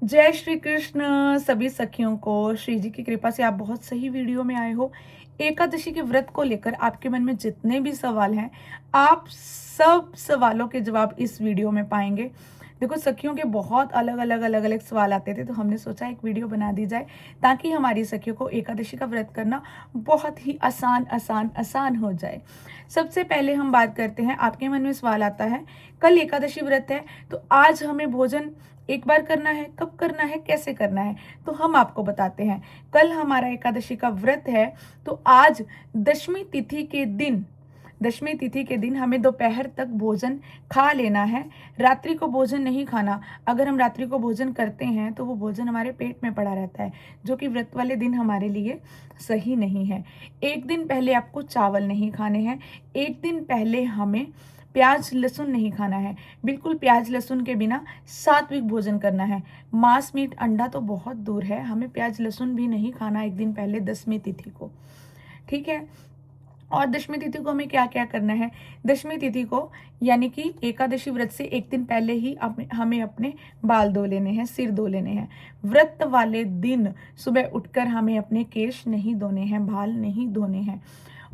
जय श्री कृष्ण सभी सखियों को। श्री जी की कृपा से आप बहुत सही वीडियो में आए हो। एकादशी के व्रत को लेकर आपके मन में जितने भी सवाल हैं, आप सब सवालों के जवाब इस वीडियो में पाएंगे। देखो, सखियों के बहुत अलग अलग सवाल आते थे, तो हमने सोचा एक वीडियो बना दी जाए ताकि हमारी सखियों को एकादशी का व्रत करना बहुत ही आसान हो जाए। सबसे पहले हम बात करते हैं, आपके मन में सवाल आता है कल एकादशी व्रत है, तो आज हमें भोजन एक बार करना है, कब करना है, कैसे करना है? तो हम आपको बताते हैं। कल हमारा एकादशी का व्रत है, तो आज दशमी तिथि के दिन हमें दोपहर तक भोजन खा लेना है। रात्रि को भोजन नहीं खाना। अगर हम रात्रि को भोजन करते हैं तो वो भोजन हमारे पेट में पड़ा रहता है, जो कि व्रत वाले दिन हमारे लिए सही नहीं है। एक दिन पहले आपको चावल नहीं खाने हैं। एक दिन पहले हमें प्याज लहसुन नहीं खाना है। बिल्कुल प्याज लहसुन के बिना सात्विक भोजन करना है। मांस मीट अंडा तो बहुत दूर है, हमें प्याज लहसुन भी नहीं खाना एक दिन पहले दशमी तिथि को। ठीक है। और दशमी तिथि को हमें क्या क्या करना है? दशमी तिथि को यानी कि एकादशी व्रत से एक दिन पहले ही हमें अपने बाल धो लेने हैं, सिर धो लेने हैं। व्रत वाले दिन सुबह उठकर हमें अपने केश नहीं धोने हैं, बाल नहीं धोने हैं।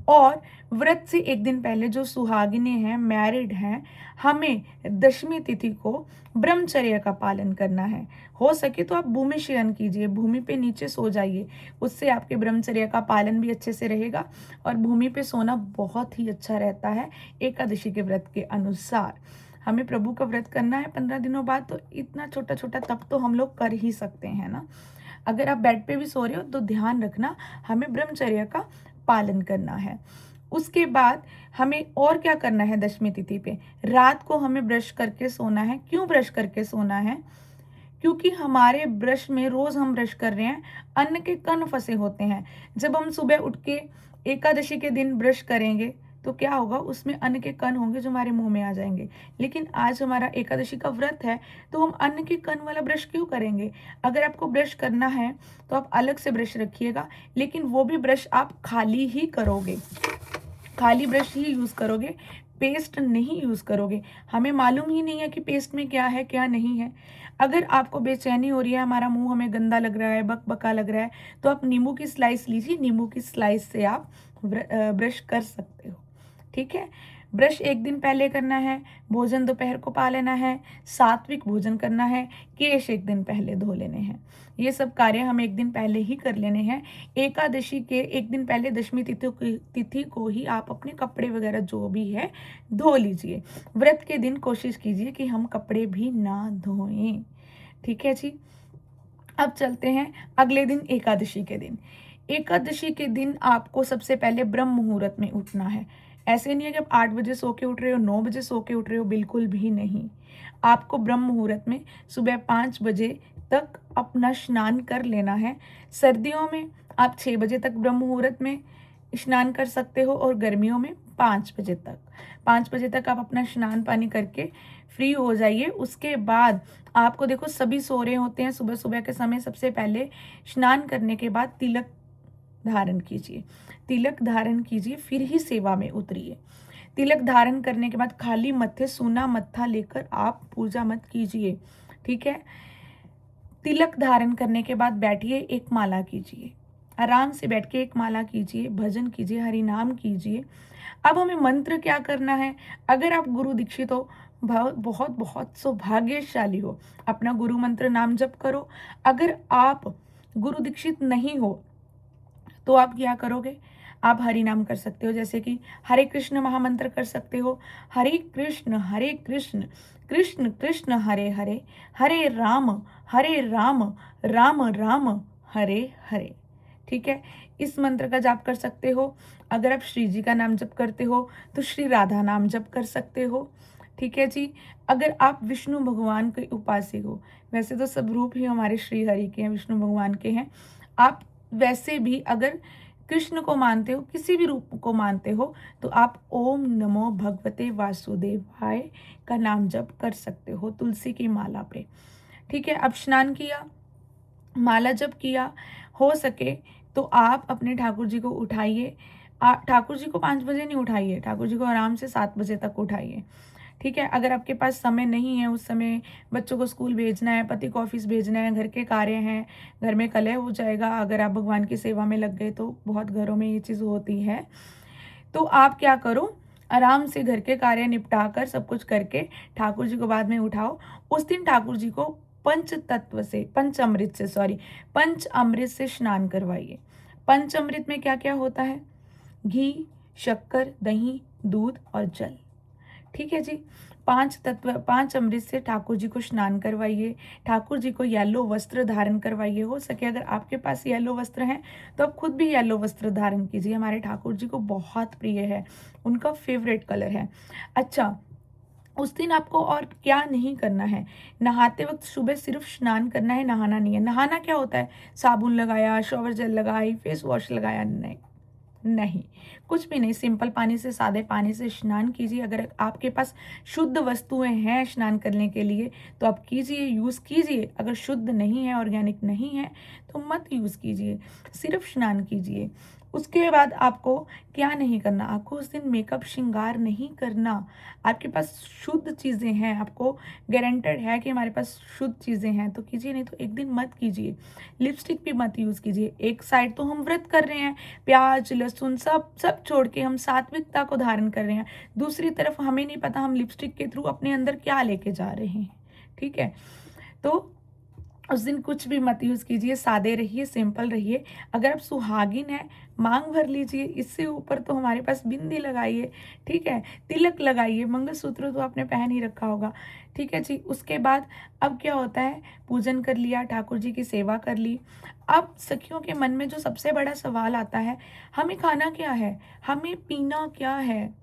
और व्रत से एक दिन पहले जो सुहागिनें हैं, मैरिड हैं, हमें दशमी तिथि को ब्रह्मचर्य का पालन करना है। हो सके तो आप भूमि शयन कीजिए, भूमि पे नीचे सो जाइए, उससे आपके ब्रह्मचर्य का पालन भी अच्छे से रहेगा। और भूमि पे सोना बहुत ही अच्छा रहता है एकादशी के व्रत के अनुसार। हमें प्रभु का व्रत करना है 15 दिनों बाद, तो इतना छोटा छोटा तप तो हम लोग कर ही सकते हैं ना। अगर आप बेड पे भी सो रहे हो तो ध्यान रखना, हमें ब्रह्मचर्य का पालन करना है। उसके बाद हमें और क्या करना है? दशमी तिथि पे रात को हमें ब्रश करके सोना है। क्यों ब्रश करके सोना है? क्योंकि हमारे ब्रश में, रोज हम ब्रश कर रहे हैं, अन्न के कण फंसे होते हैं। जब हम सुबह उठ के एकादशी के दिन ब्रश करेंगे तो क्या होगा? उसमें अन्न के कण होंगे जो हमारे मुंह में आ जाएंगे। लेकिन आज हमारा एकादशी का व्रत है, तो हम अन्न के कण वाला ब्रश क्यों करेंगे? अगर आपको ब्रश करना है तो आप अलग से ब्रश रखिएगा, लेकिन वो भी ब्रश आप खाली ही करोगे, खाली ब्रश ही यूज करोगे, पेस्ट नहीं यूज करोगे। हमें मालूम ही नहीं है कि पेस्ट में क्या है क्या नहीं है। अगर आपको बेचैनी हो रही है, हमारा मुंह हमें गंदा लग रहा है, बकबका लग रहा है, तो आप नींबू की स्लाइस लीजिए, नींबू की स्लाइस से आप ब्रश कर सकते हो। ठीक है। ब्रश एक दिन पहले करना है, भोजन दोपहर को पा लेना है, सात्विक भोजन करना है, केश एक दिन पहले धो लेने हैं। ये सब कार्य हम एक दिन पहले ही कर लेने हैं। एकादशी के एक दिन पहले दशमी तिथि को ही आप अपने कपड़े वगैरह जो भी है धो लीजिए। व्रत के दिन कोशिश कीजिए कि हम कपड़े भी ना धोएं। ठीक है जी। अब चलते हैं अगले दिन, एकादशी के दिन। एकादशी के दिन आपको सबसे पहले ब्रह्म मुहूर्त में उठना है। ऐसे नहीं है कि आप 8 बजे सो के उठ रहे हो, 9 बजे सो के उठ रहे हो, बिल्कुल भी नहीं। आपको ब्रह्म मुहूर्त में सुबह 5 बजे तक अपना स्नान कर लेना है। सर्दियों में आप 6 बजे तक ब्रह्म मुहूर्त में स्नान कर सकते हो, और गर्मियों में 5 बजे तक। 5 बजे तक आप अपना स्नान पानी करके फ्री हो जाइए। उसके बाद आपको, देखो सभी सो रहे होते हैं, सुबह सुबह के समय सबसे पहले स्नान करने के बाद तिलक धारण कीजिए। तिलक धारण कीजिए, फिर ही सेवा में उतरिए। तिलक धारण करने के बाद खाली मत्थे, सूना मत्था लेकर आप पूजा मत कीजिए। ठीक है। तिलक धारण करने के बाद बैठिए, एक माला कीजिए। आराम से बैठ के एक माला कीजिए, भजन कीजिए, हरि नाम कीजिए। अब हमें मंत्र क्या करना है? अगर आप गुरु दीक्षित हो, बहुत बहुत सौभाग्यशाली हो, अपना गुरु मंत्र नाम जप करो। अगर आप गुरु दीक्षित नहीं हो तो आप क्या करोगे? आप हरि नाम कर सकते हो, जैसे कि हरे कृष्ण महामंत्र कर सकते हो। हरे कृष्ण कृष्ण कृष्ण हरे हरे, हरे राम राम राम हरे हरे। ठीक है। इस मंत्र का जाप कर सकते हो। अगर आप श्री जी का नाम जप करते हो तो श्री राधा नाम जप कर सकते हो। ठीक है जी। अगर आप विष्णु भगवान के उपासक हो, वैसे तो सब रूप ही हमारे श्री हरि के हैं, विष्णु भगवान के हैं। आप वैसे भी अगर कृष्ण को मानते हो, किसी भी रूप को मानते हो, तो आप ओम नमो भगवते वासुदेवाय का नाम जप कर सकते हो तुलसी की माला पे। ठीक है। अब स्नान किया, माला जप किया, हो सके तो आप अपने ठाकुर जी को उठाइए। ठाकुर जी को 5 बजे नहीं उठाइए, ठाकुर जी को आराम से 7 बजे तक उठाइए। ठीक है। अगर आपके पास समय नहीं है, उस समय बच्चों को स्कूल भेजना है, पति को ऑफिस भेजना है, घर के कार्य हैं, घर में कलह हो जाएगा, अगर आप भगवान की सेवा में लग गए तो बहुत घरों में ये चीज़ होती है। तो आप क्या करो, आराम से घर के कार्य निपटा कर सब कुछ करके ठाकुर जी को बाद में उठाओ। उस दिन ठाकुर जी को पंच अमृत से स्नान करवाइए। पंच अमृत में क्या क्या होता है? घी, शक्कर, दही, दूध और जल। ठीक है जी। 5 तत्व, 5 अमृत से ठाकुर जी को स्नान करवाइए। ठाकुर जी को येलो वस्त्र धारण करवाइए। हो सके अगर आपके पास येलो वस्त्र हैं तो आप खुद भी येलो वस्त्र धारण कीजिए। हमारे ठाकुर जी को बहुत प्रिय है, उनका फेवरेट कलर है। अच्छा, उस दिन आपको और क्या नहीं करना है? नहाते वक्त सुबह सिर्फ स्नान करना है, नहाना नहीं है। नहाना क्या होता है? साबुन लगाया, शॉवर जेल लगाई, फेस वॉश लगाया? नहीं, नहीं, कुछ भी नहीं। सिंपल पानी से, सादे पानी से स्नान कीजिए। अगर आपके पास शुद्ध वस्तुएं हैं स्नान करने के लिए तो आप कीजिए, यूज़ कीजिए। अगर शुद्ध नहीं है, ऑर्गेनिक नहीं है तो मत यूज़ कीजिए, सिर्फ स्नान कीजिए। उसके बाद आपको क्या नहीं करना? आपको उस दिन मेकअप श्रृंगार नहीं करना। आपके पास शुद्ध चीज़ें हैं, आपको गारंटेड है कि हमारे पास शुद्ध चीज़ें हैं तो कीजिए, नहीं तो एक दिन मत कीजिए। लिपस्टिक भी मत यूज़ कीजिए। एक साइड तो हम व्रत कर रहे हैं, प्याज लहसुन सब सब छोड़ के हम सात्विकता को धारण कर रहे हैं, दूसरी तरफ हमें नहीं पता हम लिपस्टिक के थ्रू अपने अंदर क्या लेके जा रहे हैं। ठीक है, तो उस दिन कुछ भी मत यूज़ कीजिए, सादे रहिए, सिंपल रहिए। अगर आप सुहागिन हैं, मांग भर लीजिए। इससे ऊपर तो हमारे पास बिंदी लगाइए, ठीक है, तिलक लगाइए। मंगलसूत्र तो आपने पहन ही रखा होगा, ठीक है जी। उसके बाद अब क्या होता है? पूजन कर लिया, ठाकुर जी की सेवा कर ली। अब सखियों के मन में जो सबसे बड़ा सवाल आता है, हमें खाना क्या है, हमें पीना क्या है?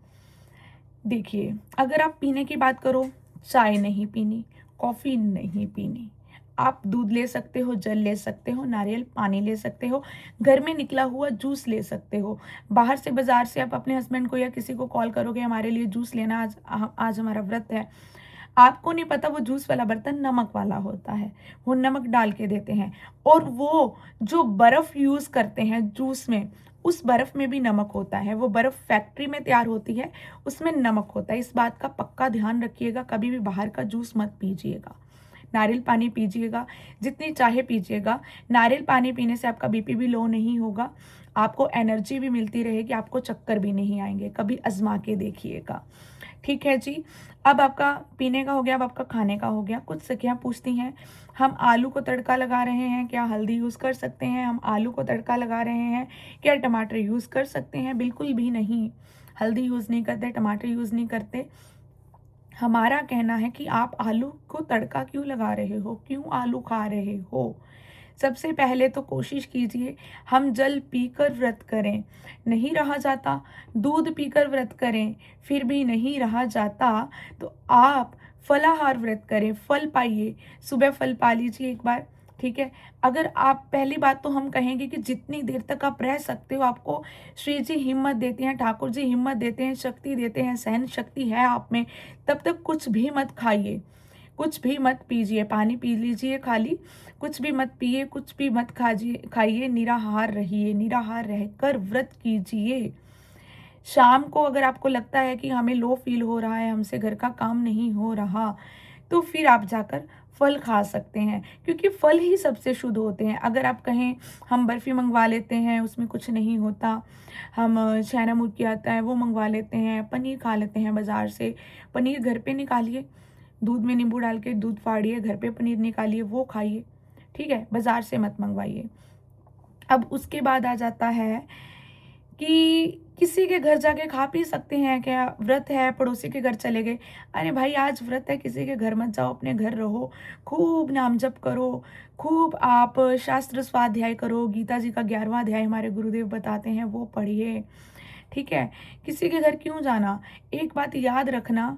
देखिए, अगर आप पीने की बात करो, चाय नहीं पीनी, कॉफ़ी नहीं पीनी, आप दूध ले सकते हो, जल ले सकते हो, नारियल पानी ले सकते हो, घर में निकला हुआ जूस ले सकते हो। बाहर से, बाज़ार से आप अपने हस्बैंड को या किसी को कॉल करोगे हमारे लिए जूस लेना, आज हमारा व्रत है। आपको नहीं पता वो जूस वाला बर्तन नमक वाला होता है, वो नमक डाल के देते हैं। और वो जो बर्फ़ यूज़ करते हैं जूस में, उस बर्फ़ में भी नमक होता है। वो बर्फ़ फैक्ट्री में तैयार होती है, उसमें नमक होता है। इस बात का पक्का ध्यान रखिएगा, कभी भी बाहर का जूस मत पीजिएगा। नारियल पानी पीजिएगा, जितनी चाहे पीजिएगा। नारियल पानी पीने से आपका बीपी भी लो नहीं होगा, आपको एनर्जी भी मिलती रहेगी, आपको चक्कर भी नहीं आएंगे। कभी आजमा के देखिएगा, ठीक है जी। अब आपका पीने का हो गया, अब आपका खाने का हो गया। कुछ सखियाँ पूछती हैं, हम आलू को तड़का लगा रहे हैं, क्या हल्दी यूज़ कर सकते हैं? हम आलू को तड़का लगा रहे हैं, क्या टमाटर यूज़ कर सकते हैं? बिल्कुल भी नहीं, हल्दी यूज़ नहीं करते, टमाटर यूज़ नहीं करते। हमारा कहना है कि आप आलू को तड़का क्यों लगा रहे हो, क्यों आलू खा रहे हो? सबसे पहले तो कोशिश कीजिए हम जल पीकर व्रत करें, नहीं रहा जाता, दूध पीकर व्रत करें, फिर भी नहीं रहा जाता, तो आप फलाहार व्रत करें, फल पाइए। सुबह फल पा लीजिए एक बार, ठीक है। अगर आप, पहली बात तो हम कहेंगे कि जितनी देर तक आप रह सकते हो, आपको श्री जी हिम्मत देते हैं, ठाकुर जी हिम्मत देते हैं, शक्ति देते हैं, सहन शक्ति है आप में, तब तक कुछ भी मत खाइए, कुछ भी मत पीजिए। पानी पी लीजिए खाली, कुछ भी मत पिए, कुछ भी मत खाइए, निराहार रहिए, निराहार रहकर व्रत कीजिए। शाम को अगर आपको लगता है कि हमें लो फील हो रहा है, हमसे घर का काम नहीं हो रहा, तो फिर आप जाकर फल खा सकते हैं, क्योंकि फल ही सबसे शुद्ध होते हैं। अगर आप कहें हम बर्फ़ी मंगवा लेते हैं, उसमें कुछ नहीं होता, हम छैना मुर्गी आता है वो मंगवा लेते हैं, पनीर खा लेते हैं बाज़ार से, पनीर घर पे निकालिए, दूध में नींबू डाल के दूध फाड़िए, घर पे पनीर निकालिए, वो खाइए, ठीक है, बाज़ार से मत मंगवाइए। अब उसके बाद आ जाता है कि किसी के घर जाके खा पी सकते हैं क्या? व्रत है, पड़ोसी के घर चले गए। अरे भाई, आज व्रत है, किसी के घर मत जाओ, अपने घर रहो, खूब नाम जप करो, खूब आप शास्त्र स्वाध्याय करो। गीता जी का 11वां अध्याय हमारे गुरुदेव बताते हैं, वो पढ़िए, ठीक है। किसी के घर क्यों जाना? एक बात याद रखना,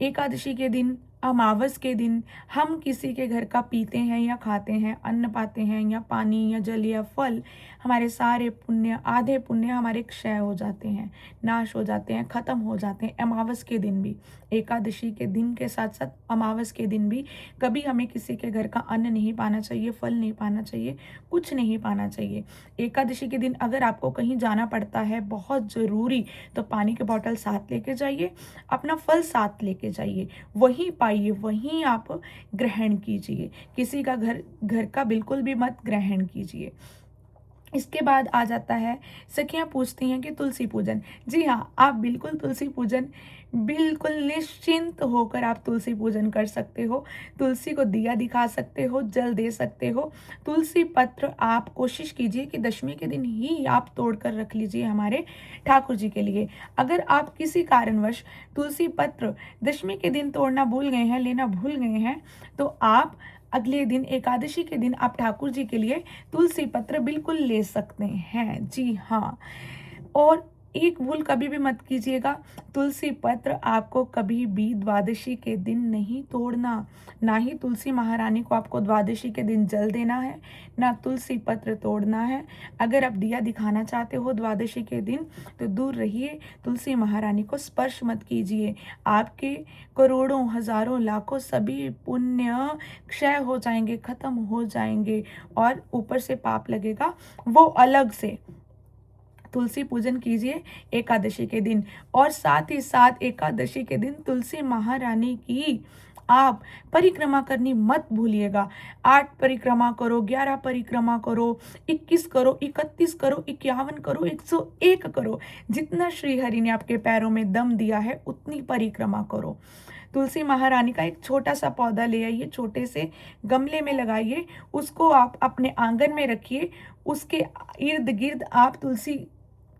एकादशी के दिन अमावस के दिन हम किसी के घर का पीते हैं या खाते हैं, अन्न पाते हैं या पानी या जल या फल, हमारे सारे पुण्य, आधे पुण्य हमारे क्षय हो जाते हैं, नाश हो जाते हैं, खत्म हो जाते हैं। अमावस के दिन भी, एकादशी के दिन के साथ साथ अमावस के दिन भी कभी हमें किसी के घर का अन्न नहीं पाना चाहिए, फल नहीं पाना चाहिए, कुछ नहीं पाना चाहिए। एकादशी के दिन अगर आपको कहीं जाना पड़ता है बहुत ज़रूरी, तो पानी की बोतल साथ लेके जाइए, अपना फल साथ लेके जाइए, वहीं पाइए, वहीं आप ग्रहण कीजिए। किसी का घर का बिल्कुल भी मत ग्रहण कीजिए। इसके बाद आ जाता है, सखियां पूछती हैं कि तुलसी पूजन। जी हाँ, आप बिल्कुल तुलसी पूजन, बिल्कुल निश्चिंत होकर आप तुलसी पूजन कर सकते हो। तुलसी को दिया दिखा सकते हो, जल दे सकते हो। तुलसी पत्र आप कोशिश कीजिए कि दशमी के दिन ही आप तोड़ कर रख लीजिए हमारे ठाकुर जी के लिए। अगर आप किसी कारणवश तुलसी पत्र दशमी के दिन तोड़ना भूल गए हैं, लेना भूल गए हैं, तो आप अगले दिन एकादशी के दिन आप ठाकुर जी के लिए तुलसी पत्र बिल्कुल ले सकते हैं। जी हाँ, और एक भूल कभी भी मत कीजिएगा, तुलसी पत्र आपको कभी भी द्वादशी के दिन नहीं तोड़ना। ना ही तुलसी महारानी को आपको द्वादशी के दिन जल देना है, ना तुलसी पत्र तोड़ना है। अगर आप दिया दिखाना चाहते हो द्वादशी के दिन, तो दूर रहिए, तुलसी महारानी को स्पर्श मत कीजिए। आपके करोड़ों, हजारों, लाखों सभी पुण्य क्षय हो जाएंगे, खत्म हो जाएंगे, और ऊपर से पाप लगेगा वो अलग से। तुलसी पूजन कीजिए एकादशी के दिन, और साथ ही साथ एकादशी के दिन तुलसी महारानी की आप परिक्रमा करनी मत भूलिएगा। 8 परिक्रमा करो, 11 परिक्रमा करो, 21 करो, 31 करो, 51 करो, 101 करो। जितना श्रीहरि ने आपके पैरों में दम दिया है उतनी परिक्रमा करो। तुलसी महारानी का एक छोटा सा पौधा ले आइए, छोटे से गमले में लगाइए, उसको आप अपने आंगन में रखिए, उसके इर्द गिर्द आप तुलसी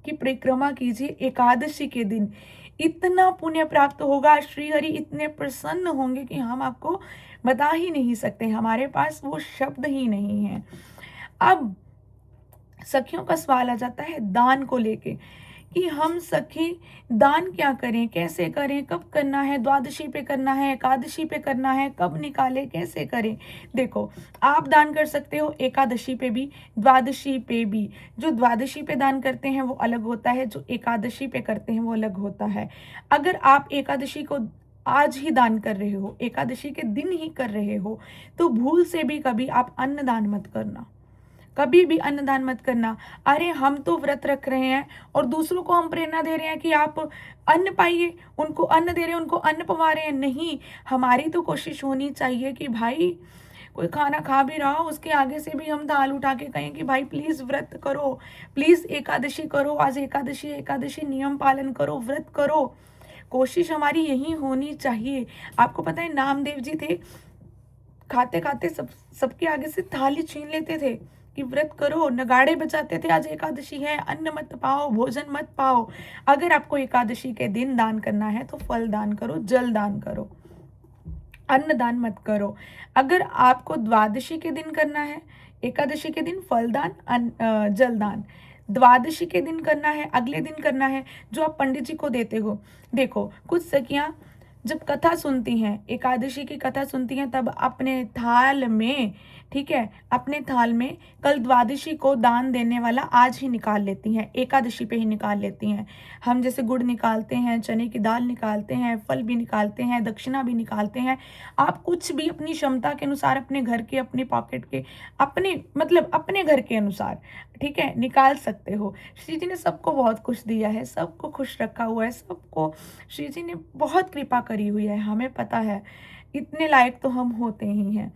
की परिक्रमा कीजिए एकादशी के दिन। इतना पुण्य प्राप्त होगा, श्रीहरि इतने प्रसन्न होंगे कि हम आपको बता ही नहीं सकते, हमारे पास वो शब्द ही नहीं है। अब सखियों का सवाल आ जाता है दान को लेके, कि हम सखी दान क्या करें, कैसे करें, कब करना है, द्वादशी पे करना है, एकादशी पे करना है, कब निकाले, कैसे करें। देखो, आप दान कर सकते हो एकादशी पे भी, द्वादशी पे भी। जो द्वादशी पे दान करते हैं वो अलग होता है, जो एकादशी पे करते हैं वो अलग होता है। अगर आप एकादशी को आज ही दान कर रहे हो, एकादशी के दिन ही कर रहे हो, तो भूल से भी कभी आप अन्न दान मत करना, कभी भी अन्नदान मत करना। अरे हम तो व्रत रख रहे हैं और दूसरों को हम प्रेरणा दे रहे हैं कि आप अन्न पाइए, उनको अन्न दे रहे हैं, उनको अन्न पवा रहे हैं। नहीं, हमारी तो कोशिश होनी चाहिए कि भाई कोई खाना खा भी रहा हो, उसके आगे से भी हम थाल उठा के कहें कि भाई प्लीज व्रत करो, प्लीज एकादशी करो, आज एकादशी, एकादशी नियम पालन करो, व्रत करो। कोशिश हमारी यही होनी चाहिए। आपको पता है नामदेव जी थे, खाते खाते सबके आगे से थाली छीन लेते थे कि व्रत करो, नगाड़े बजाते थे, आज एकादशी है, अन्न मत पाओ, भोजन मत पाओ। अगर आपको एकादशी के दिन दान करना है तो फल दान करो, जल दान करो, अन्न दान मत करो। अगर आपको द्वादशी के दिन करना है, एकादशी के दिन फल दान, जल दान, द्वादशी के दिन करना है, अगले दिन करना है, जो आप पंडित जी को देते हो। देखो, कुछ सखियां जब कथा सुनती हैं, एकादशी की कथा सुनती हैं, तब अपने थाल में, ठीक है, अपने थाल में कल द्वादशी को दान देने वाला आज ही निकाल लेती हैं, एकादशी पे ही निकाल लेती हैं। हम जैसे गुड़ निकालते हैं, चने की दाल निकालते हैं, फल भी निकालते हैं, दक्षिणा भी निकालते हैं। आप कुछ भी अपनी क्षमता के अनुसार, अपने घर के, अपने पॉकेट के, अपने मतलब अपने घर के अनुसार, ठीक है, निकाल सकते हो। श्री जी ने सबको बहुत कुछ दिया है, सबको खुश रखा हुआ है, सबको श्री जी ने बहुत कृपा करी हुई है, हमें पता है, इतने लायक तो हम होते ही हैं,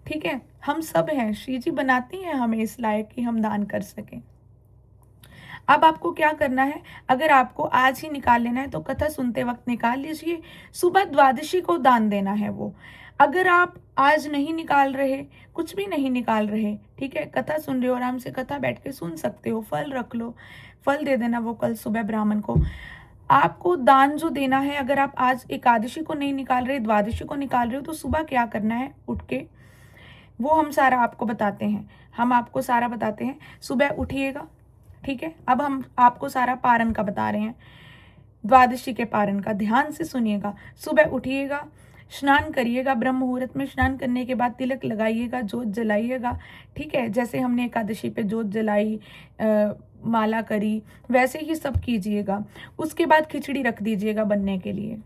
ठीक है, हम सब हैं, श्री जी बनाती हैं हमें इस लायक कि हम दान कर सकें। अब आपको क्या करना है, अगर आपको आज ही निकाल लेना है तो कथा सुनते वक्त निकाल लीजिए, सुबह द्वादशी को दान देना है वो। अगर आप आज नहीं निकाल रहे, कुछ भी नहीं निकाल रहे, ठीक है, कथा सुन रहे हो, आराम से कथा बैठ के सुन सकते हो, फल रख लो, फल दे देना वो कल सुबह ब्राह्मण को। आपको दान जो देना है, अगर आप आज एकादशी को नहीं निकाल रहे, द्वादशी को निकाल रहे हो, तो सुबह क्या करना है, उठ के, वो हम सारा आपको बताते हैं, हम आपको सारा बताते हैं। सुबह उठिएगा, ठीक है, अब हम आपको सारा पारण का बता रहे हैं, द्वादशी के पारण का, ध्यान से सुनिएगा। सुबह उठिएगा, स्नान करिएगा, ब्रह्म मुहूर्त में स्नान करने के बाद तिलक लगाइएगा, जोत जलाइएगा, ठीक है। जैसे हमने एकादशी पे जोत जलाई, माला करी, वैसे ही सब कीजिएगा। उसके बाद खिचड़ी रख दीजिएगा बनने के लिए।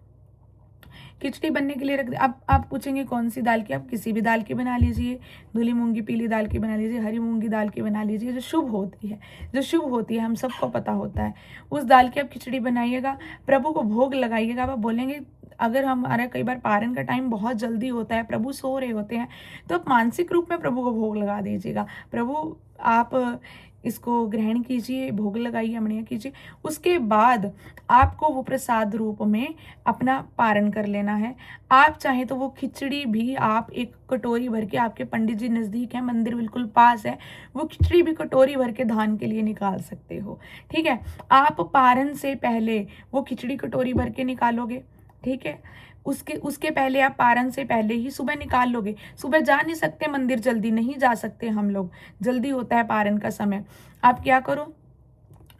खिचड़ी बनने के लिए रख दे। अब आप पूछेंगे कौन सी दाल की, आप किसी भी दाल की बना लीजिए, धुली मूंगी पीली दाल की बना लीजिए, हरी मूंगी दाल की बना लीजिए, जो शुभ होती है, जो शुभ होती है, हम सबको पता होता है, उस दाल की आप खिचड़ी बनाइएगा, प्रभु को भोग लगाइएगा। आप बोलेंगे अगर हमारा कई बार पारण का टाइम बहुत जल्दी होता है, प्रभु सो रहे होते हैं, तो आप मानसिक रूप में प्रभु को भोग लगा दीजिएगा। प्रभु आप इसको ग्रहण कीजिए, भोग लगाइए, अमणिया कीजिए। उसके बाद आपको वो प्रसाद रूप में अपना पारण कर लेना है। आप चाहें तो वो खिचड़ी भी आप एक कटोरी भर के, आपके पंडित जी नज़दीक है, मंदिर बिल्कुल पास है, वो खिचड़ी भी कटोरी भर के दान के लिए निकाल सकते हो, ठीक है। आप पारण से पहले वो खिचड़ी कटोरी भर के निकालोगे, ठीक है। उसके उसके पहले आप पारण से पहले ही सुबह निकाल लोगे। सुबह जा नहीं सकते मंदिर, जल्दी नहीं जा सकते हम लोग, जल्दी होता है पारण का समय। आप क्या करो,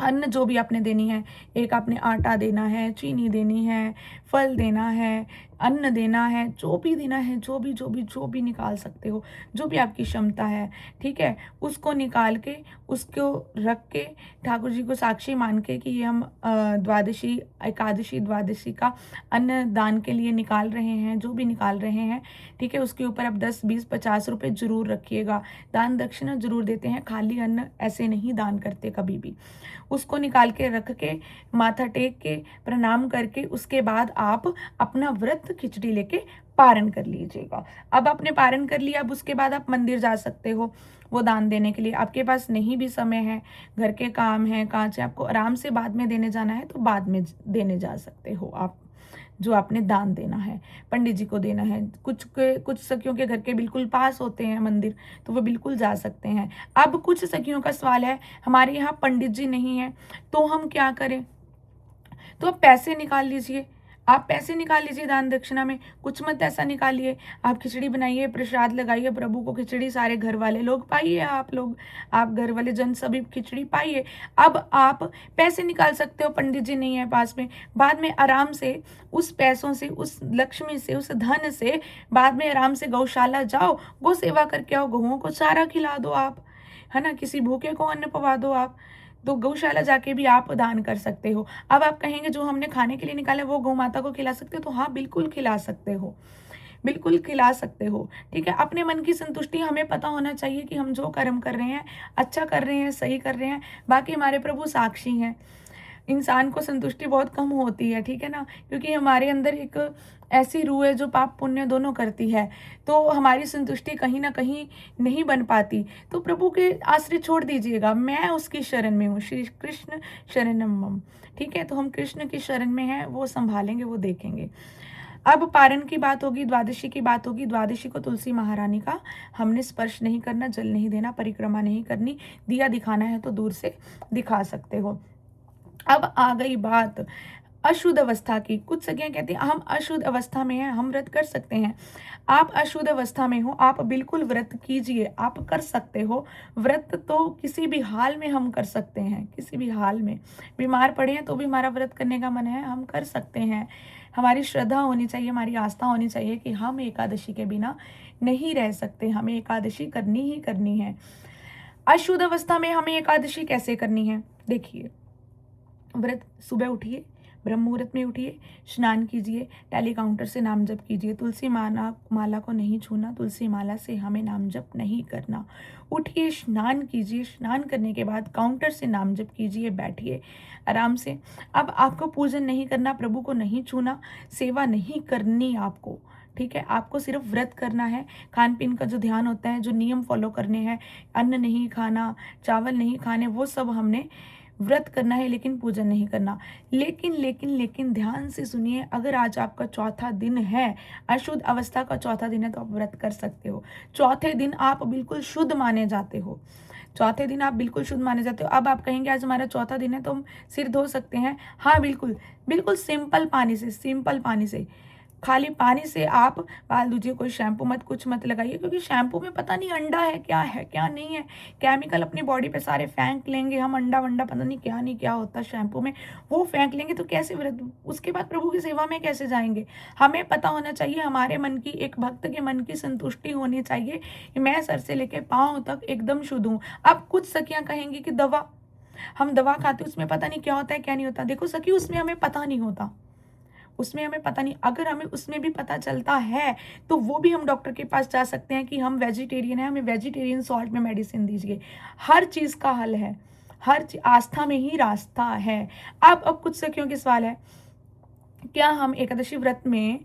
अन्न जो भी आपने देनी है, एक आपने आटा देना है, चीनी देनी है, फल देना है, अन्न देना है, जो भी देना है, जो भी निकाल सकते हो, जो भी आपकी क्षमता है, ठीक है, उसको निकाल के, उसको रख के, ठाकुर जी को साक्षी मान के कि ये हम द्वादशी, एकादशी, द्वादशी का अन्न दान के लिए निकाल रहे हैं, जो भी निकाल रहे हैं, ठीक है। उसके ऊपर आप 10, 20, 50 रुपये जरूर रखिएगा। दान दक्षिणा जरूर देते हैं, खाली अन्न ऐसे नहीं दान करते कभी भी। उसको निकाल के रख के, माथा टेक के, प्रणाम करके, उसके बाद आप अपना व्रत खिचड़ी लेके पारण कर लीजिएगा। अब आपने पारण कर लिया, अब उसके बाद आप मंदिर जा सकते हो वो दान देने के लिए। आपके पास नहीं भी समय है, घर के काम है, कांच है, आपको आराम से बाद में देने जाना है, तो बाद में देने जा सकते हो आप, जो आपने दान देना है, पंडित जी को देना है। कुछ सखियों के घर के बिल्कुल पास होते हैं मंदिर, तो वो बिल्कुल जा सकते हैं। अब कुछ सखियों का सवाल है, हमारे यहाँ पंडित जी नहीं है, तो हम क्या करें? तो आप पैसे निकाल लीजिए, आप पैसे निकाल लीजिए दान दक्षिणा में, कुछ मत ऐसा निकालिए। आप खिचड़ी बनाइए, प्रसाद लगाइए प्रभु को, खिचड़ी सारे घर वाले लोग पाइए, आप लोग, आप घर वाले जन सभी खिचड़ी पाइए। अब आप पैसे निकाल सकते हो, पंडित जी नहीं है पास में, बाद में आराम से उस पैसों से, उस लक्ष्मी से, उस धन से बाद में आराम से गौशाला जाओ, गौ सेवा करके आओ, गौओं को चारा खिला दो आप, है ना, किसी भूखे को अन्न पवा दो आप। तो गौशाला जाके भी आप दान कर सकते हो। अब आप कहेंगे जो हमने खाने के लिए निकाला वो गौ माता को खिला सकते हो, तो हाँ बिल्कुल खिला सकते हो, बिल्कुल खिला सकते हो, ठीक है। अपने मन की संतुष्टि हमें पता होना चाहिए कि हम जो कर्म कर रहे हैं अच्छा कर रहे हैं, सही कर रहे हैं। बाकी हमारे प्रभु साक्षी हैं। इंसान को संतुष्टि बहुत कम होती है, ठीक है ना, क्योंकि हमारे अंदर एक ऐसी रूह है जो पाप पुण्य दोनों करती है, तो हमारी संतुष्टि कहीं ना कहीं नहीं बन पाती। तो प्रभु के आश्रय छोड़ दीजिएगा, मैं उसकी शरण में हूँ, श्री कृष्ण शरणम मम, ठीक है। तो हम कृष्ण की शरण में हैं, वो संभालेंगे, वो देखेंगे। अब पारण की बात होगी, द्वादशी की बात होगी। द्वादशी को तुलसी महारानी का हमने स्पर्श नहीं करना, जल नहीं देना, परिक्रमा नहीं करनी, दिया दिखाना है तो दूर से दिखा सकते हो। अब आ गई बात अशुद्ध अवस्था की। कुछ सखियां कहती हैं हम अशुद्ध अवस्था में हैं, हम व्रत कर सकते हैं। आप अशुद्ध अवस्था में हो, आप बिल्कुल व्रत कीजिए, आप कर सकते हो व्रत। तो किसी भी हाल में हम कर सकते हैं, किसी भी हाल में बीमार पड़े हैं तो भी हमारा व्रत करने का मन है, हम कर सकते हैं। हमारी श्रद्धा होनी चाहिए, हमारी आस्था होनी चाहिए कि हम एकादशी के बिना नहीं रह सकते, हमें एकादशी करनी ही करनी है। अशुद्ध अवस्था में हमें एकादशी कैसे करनी है? देखिए, व्रत सुबह उठिए, ब्रह्म मुहूर्त में उठिए, स्नान कीजिए, टैली काउंटर से नाम जप कीजिए, तुलसी माला को नहीं छूना, तुलसी माला से हमें नाम जप नहीं करना। उठिए, स्नान कीजिए, स्नान करने के बाद काउंटर से नाम जप कीजिए, बैठिए आराम से। अब आपको पूजन नहीं करना, प्रभु को नहीं छूना, सेवा नहीं करनी आपको, ठीक है। आपको सिर्फ व्रत करना है। खान पीन का जो ध्यान होता है, जो नियम फॉलो करने हैं, अन्न नहीं खाना, चावल नहीं खाने, वो सब हमने व्रत करना है, लेकिन पूजन नहीं करना। लेकिन ध्यान से सुनिए, अगर आज आपका चौथा दिन है, अशुद्ध अवस्था का चौथा दिन है, तो आप व्रत कर सकते हो। चौथे दिन आप बिल्कुल शुद्ध माने जाते हो, चौथे दिन आप बिल्कुल शुद्ध माने जाते हो। अब आप कहेंगे आज हमारा चौथा दिन है तो हम सिर धो सकते हैं? हाँ बिल्कुल, बिल्कुल सिंपल पानी से, सिंपल पानी से खाली पानी से आप बाल धुजिए, कोई शैम्पू मत कुछ मत लगाइए, क्योंकि शैम्पू में पता नहीं अंडा है क्या नहीं है, केमिकल अपनी बॉडी पे सारे फेंक लेंगे हम, अंडा वंडा पता नहीं क्या होता है शैम्पू में, वो फेंक लेंगे तो कैसे व्रत, उसके बाद प्रभु की सेवा में कैसे जाएंगे। हमें पता होना चाहिए, हमारे मन की, एक भक्त के मन की संतुष्टि होनी चाहिए कि मैं सर से लेकर पाँव तक एकदम शुद्ध हूँ। अब कुछ सखियाँ कहेंगी कि दवा, हम दवा खाते उसमें पता नहीं क्या होता है क्या नहीं होता। देखो सखी, उसमें हमें पता नहीं होता, उसमें हमें पता नहीं, अगर हमें उसमें भी पता चलता है तो वो भी हम डॉक्टर के पास जा सकते हैं कि हम वेजिटेरियन हैं, हमें वेजिटेरियन सॉल्ट में मेडिसिन दीजिए। हर चीज़ का हल है, आस्था में ही रास्ता है। अब कुछ सखियों के सवाल है, क्या हम एकादशी व्रत में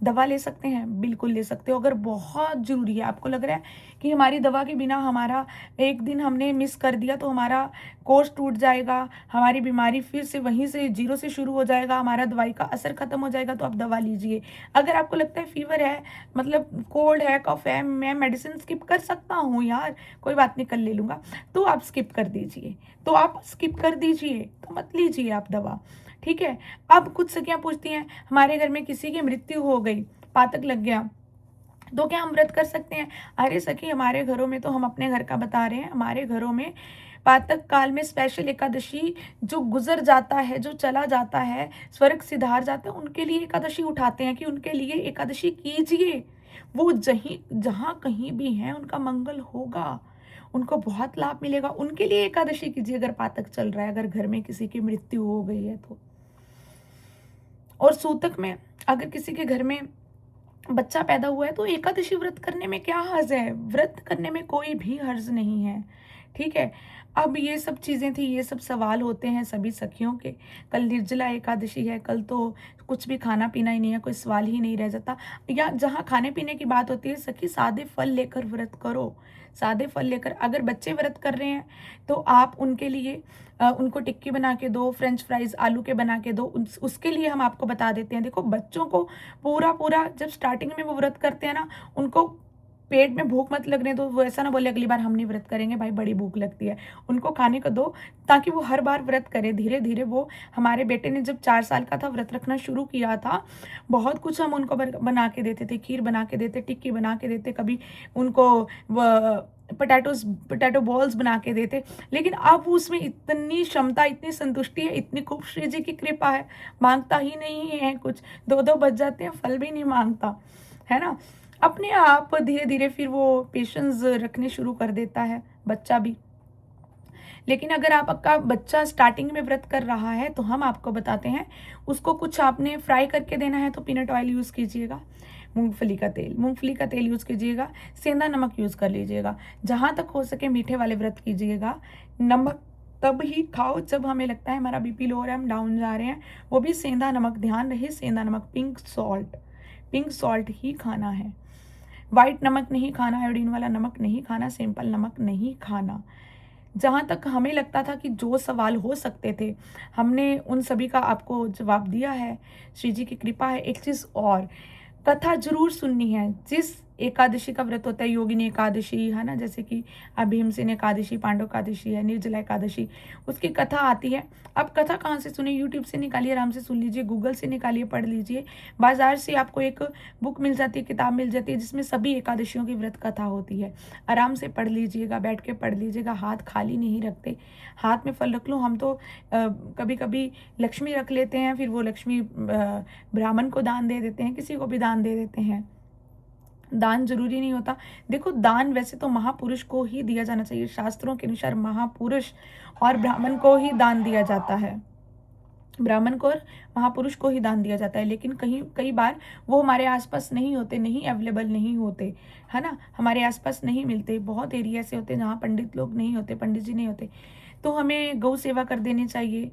दवा ले सकते हैं? बिल्कुल ले सकते हो। अगर बहुत ज़रूरी है, आपको लग रहा है कि हमारी दवा के बिना हमारा एक दिन हमने मिस कर दिया तो हमारा कोर्स टूट जाएगा, हमारी बीमारी फिर से वहीं से जीरो से शुरू हो जाएगा, हमारा दवाई का असर खत्म हो जाएगा, तो आप दवा लीजिए। अगर आपको लगता है फीवर है, मतलब कोल्ड है, कफ है, मैं मेडिसिन स्किप कर सकता हूँ यार, कोई बात नहीं कल ले लूँगा, तो आप स्किप कर दीजिए, तो मत लीजिए आप दवा, ठीक है। अब कुछ सखियां पूछती हैं, हमारे घर में किसी की मृत्यु हो गई, पातक लग गया, तो क्या हम व्रत कर सकते हैं? अरे सखी, हमारे घरों में, तो हम अपने घर का बता रहे हैं, हमारे घरों में पातक काल में स्पेशल एकादशी जो गुजर जाता है, जो चला जाता है, स्वर्ग सिधार जाता है, उनके लिए एकादशी उठाते हैं कि उनके लिए एकादशी कीजिए, वो जहाँ कहीं भी हैं उनका मंगल होगा, उनको बहुत लाभ मिलेगा, उनके लिए एकादशी कीजिए अगर पातक चल रहा है, अगर घर में किसी की मृत्यु हो गई है तो। और सूतक में अगर किसी के घर में बच्चा पैदा हुआ है तो एकादशी व्रत करने में क्या हर्ज है? व्रत करने में कोई भी हर्ज नहीं है, ठीक है। अब ये सब चीज़ें थी, ये सब सवाल होते हैं सभी सखियों के। कल निर्जला एकादशी है, कल तो कुछ भी खाना पीना ही नहीं है, कोई सवाल ही नहीं रह जाता। या जहाँ खाने पीने की बात होती है सखी, सादे फल लेकर व्रत करो, सादे फल लेकर। अगर बच्चे व्रत कर रहे हैं तो आप उनके लिए उनको टिक्की बना के दो, फ्रेंच फ्राइज आलू के बना के दो, उसके लिए हम आपको बता देते हैं। देखो बच्चों को पूरा जब स्टार्टिंग में वो व्रत करते हैं ना, उनको पेट में भूख मत लगने दो, वो ऐसा ना बोले अगली बार हम नहीं व्रत करेंगे, भाई बड़ी भूख लगती है, उनको खाने को दो ताकि वो हर बार व्रत करे। धीरे धीरे वो, हमारे बेटे ने जब 4 साल का था व्रत रखना शुरू किया था, बहुत कुछ हम उनको बना के देते थे, खीर बना के देते, टिक्की बना के देते, कभी उनको पोटैटो बॉल्स बना के देते। लेकिन अब उसमें इतनी क्षमता, इतनी संतुष्टि है, इतनी खूब श्री जी की कृपा है, मांगता ही नहीं है कुछ, 2-2 बज जाते हैं, फल भी नहीं मांगता, है ना। अपने आप धीरे धीरे फिर वो पेशेंस रखने शुरू कर देता है बच्चा भी। लेकिन अगर आपका बच्चा स्टार्टिंग में व्रत कर रहा है तो हम आपको बताते हैं, उसको कुछ आपने फ्राई करके देना है तो पीनट ऑयल यूज़ कीजिएगा, मूंगफली का तेल यूज़ कीजिएगा, सेंधा नमक यूज़ कर लीजिएगा। जहाँ तक हो सके मीठे वाले व्रत कीजिएगा। नमक तब ही खाओ जब हमें लगता है हमारा बीपी लो हो रहा है, हम डाउन जा रहे हैं, वो भी सेंधा नमक, ध्यान रहे सेंधा नमक, पिंक सॉल्ट ही खाना है। वाइट नमक नहीं खाना, आयोडीन वाला नमक नहीं खाना, सिंपल नमक नहीं खाना। जहाँ तक हमें लगता था कि जो सवाल हो सकते थे, हमने उन सभी का आपको जवाब दिया है। श्री जी की कृपा है। एक चीज़ और, कथा जरूर सुननी है। जिस एकादशी का व्रत होता है, योगिनी एकादशी है ना, जैसे कि भीमसेन एकादशी, पांडव एकादशी है, निर्जला एकादशी, उसकी कथा आती है। अब कथा कहाँ से सुने? यूट्यूब से निकालिए, आराम से सुन लीजिए, गूगल से निकालिए, पढ़ लीजिए। बाजार से आपको एक बुक मिल जाती है, किताब मिल जाती है, जिसमें सभी एकादशियों की व्रत कथा होती है। आराम से पढ़ लीजिएगा, बैठ के पढ़ लीजिएगा, हाथ खाली नहीं रखते, हाथ में फल रख लो। हम तो कभी कभी लक्ष्मी रख लेते हैं, फिर वो लक्ष्मी ब्राह्मण को दान दे देते हैं, किसी को भी दान दे देते हैं। दान जरूरी नहीं होता। देखो दान वैसे तो महापुरुष को ही दिया जाना चाहिए, शास्त्रों के अनुसार महापुरुष और ब्राह्मण को ही दान दिया जाता है, ब्राह्मण को और महापुरुष को ही दान दिया जाता है। लेकिन कई बार वो हमारे आसपास नहीं होते, नहीं अवेलेबल नहीं होते, है ना, हमारे आसपास नहीं मिलते। बहुत एरिया ऐसे होते हैं जहाँ पंडित लोग नहीं होते, पंडित जी नहीं होते, तो हमें गौ सेवा कर देनी चाहिए,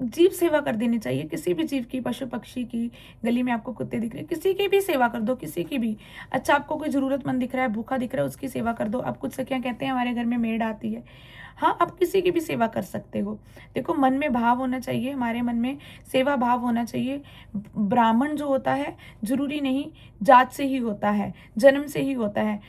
जीव सेवा कर देनी चाहिए। किसी भी जीव की, पशु पक्षी की, गली में आपको कुत्ते दिख रहे, किसी की भी सेवा कर दो, किसी की भी। अच्छा, आपको कोई ज़रूरतमंद दिख रहा है, भूखा दिख रहा है, उसकी सेवा कर दो। अब कुछ सखियाँ कहते हैं हमारे घर में मेड आती है, हाँ, आप किसी की भी सेवा कर सकते हो। देखो मन में भाव होना चाहिए, हमारे मन में सेवा भाव होना चाहिए। ब्राह्मण जो होता है जरूरी नहीं जात से ही होता है, जन्म से ही होता है।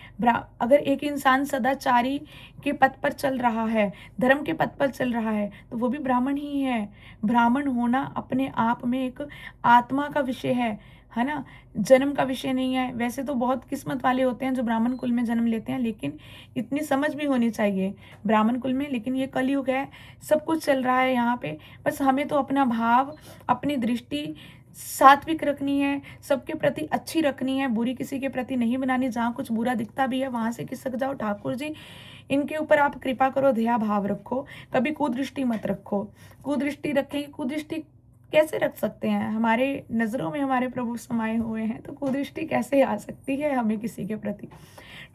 अगर एक इंसान सदाचारी के पथ पर चल रहा है, धर्म के पथ पर चल रहा है, तो वो भी ब्राह्मण ही है। ब्राह्मण होना अपने आप में एक आत्मा का विषय है, है ना? जन्म का विषय नहीं है। वैसे तो बहुत किस्मत वाले होते हैं जो ब्राह्मण कुल में जन्म लेते हैं, लेकिन इतनी समझ भी होनी चाहिए ब्राह्मण कुल में। लेकिन ये कलयुग है, सब कुछ चल रहा है यहाँ पे। बस हमें तो अपना भाव, अपनी दृष्टि सात्विक रखनी है, सबके प्रति अच्छी रखनी है, बुरी किसी के प्रति नहीं बनानी। जहाँ कुछ बुरा दिखता भी है वहाँ से खिसक जाओ। ठाकुर जी, इनके ऊपर आप कृपा करो, दया भाव रखो, कभी कुदृष्टि मत रखो। कुदृष्टि रखेंगे, कुदृष्टि कैसे रख सकते हैं? हमारे नज़रों में हमारे प्रभु समाये हुए हैं, तो कुदृष्टि कैसे आ सकती है हमें किसी के प्रति?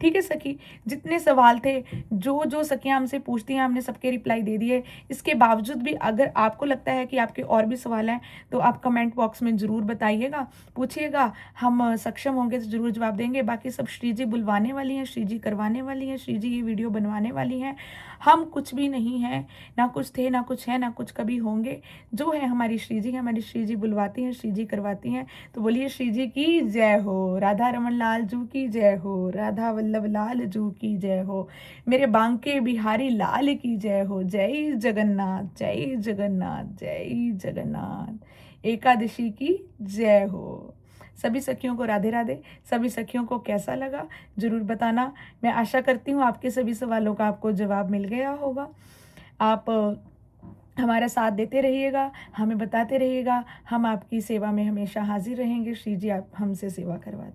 ठीक है सखी, जितने सवाल थे, जो सखियाँ हमसे पूछती हैं, हमने सबके रिप्लाई दे दिए। इसके बावजूद भी अगर आपको लगता है कि आपके और भी सवाल हैं, तो आप कमेंट बॉक्स में ज़रूर बताइएगा, पूछिएगा। हम सक्षम होंगे तो ज़रूर जवाब देंगे। बाकी सब श्री जी बुलवाने वाली हैं, श्री जी करवाने वाली हैं, श्री जी ये वीडियो बनवाने वाली हैं। हम कुछ भी नहीं हैं, ना कुछ थे, ना कुछ है, ना कुछ कभी होंगे। जो है हमारी श्री जी, हमारी श्री जी बुलवाती हैं, श्री जी करवाती हैं। तो बोलिए श्री जी की जय हो, राधा रमन लाल जू की जय हो, राधा वल्लभ लाल जू की जय हो, मेरे बांके बिहारी लाल की जय हो। जय जगन्नाथ, जय जगन्नाथ, जय जगन्नाथ। एकादशी की जय हो। सभी सखियों को राधे राधे। सभी सखियों को कैसा लगा ज़रूर बताना। मैं आशा करती हूँ आपके सभी सवालों का आपको जवाब मिल गया होगा। आप हमारा साथ देते रहिएगा, हमें बताते रहिएगा। हम आपकी सेवा में हमेशा हाजिर रहेंगे। श्री जी आप हमसे सेवा करवाते हैं।